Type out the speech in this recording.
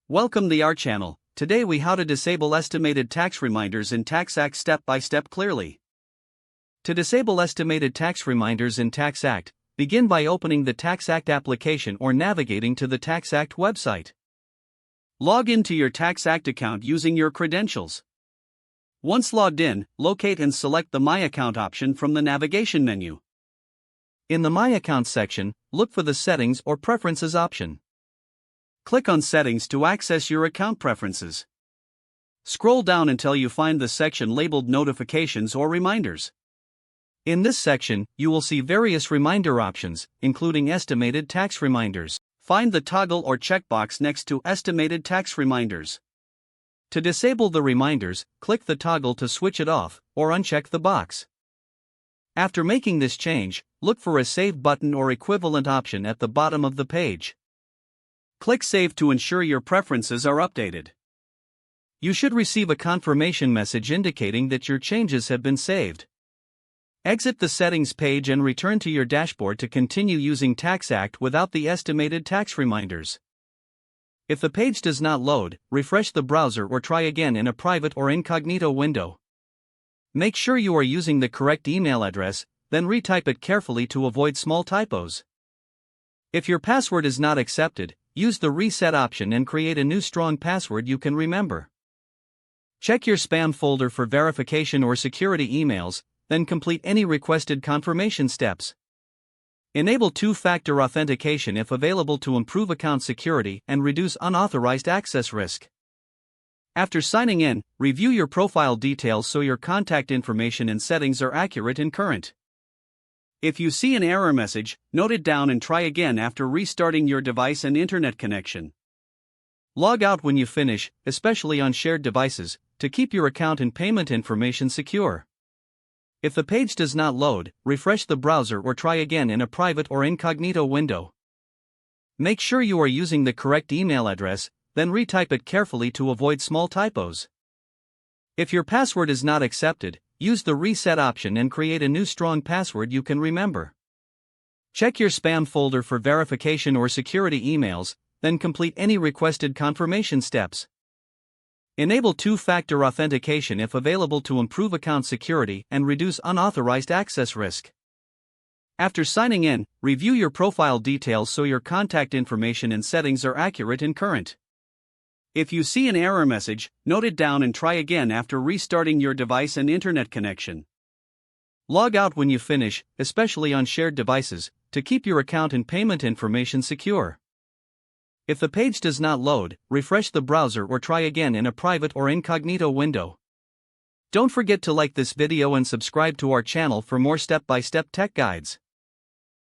Welcome to our channel. Today we how to disable estimated tax reminders in TaxAct step by step clearly. To disable estimated tax reminders in TaxAct, begin by opening the TaxAct application or navigating to the TaxAct website. Log into your TaxAct account using your credentials. Once logged in, locate and select the My Account option from the navigation menu. In the My Account section, look for the Settings or Preferences option. Click on Settings to access your account preferences. Scroll down until you find the section labeled Notifications or Reminders. In this section, you will see various reminder options, including estimated tax reminders. Find the toggle or checkbox next to Estimated Tax Reminders. To disable the reminders, click the toggle to switch it off, or uncheck the box. After making this change, look for a Save button or equivalent option at the bottom of the page. Click Save to ensure your preferences are updated. You should receive a confirmation message indicating that your changes have been saved. Exit the Settings page and return to your dashboard to continue using TaxAct without the estimated tax reminders. If the page does not load, refresh the browser or try again in a private or incognito window. Make sure you are using the correct email address, then retype it carefully to avoid small typos. If your password is not accepted, use the Reset option and create a new strong password you can remember. Check your spam folder for verification or security emails, then complete any requested confirmation steps. Enable two-factor authentication if available to improve account security and reduce unauthorized access risk. After signing in, review your profile details so your contact information and settings are accurate and current. If you see an error message, note it down and try again after restarting your device and internet connection. Log out when you finish, especially on shared devices, to keep your account and payment information secure. If the page does not load, refresh the browser or try again in a private or incognito window. Make sure you are using the correct email address, then retype it carefully to avoid small typos. If your password is not accepted, use the Reset option and create a new strong password you can remember. Check your spam folder for verification or security emails, then complete any requested confirmation steps. Enable two-factor authentication if available to improve account security and reduce unauthorized access risk. After signing in, review your profile details so your contact information and settings are accurate and current. If you see an error message, note it down and try again after restarting your device and internet connection. Log out when you finish, especially on shared devices, to keep your account and payment information secure. If the page does not load, refresh the browser or try again in a private or incognito window. Don't forget to like this video and subscribe to our channel for more step-by-step tech guides.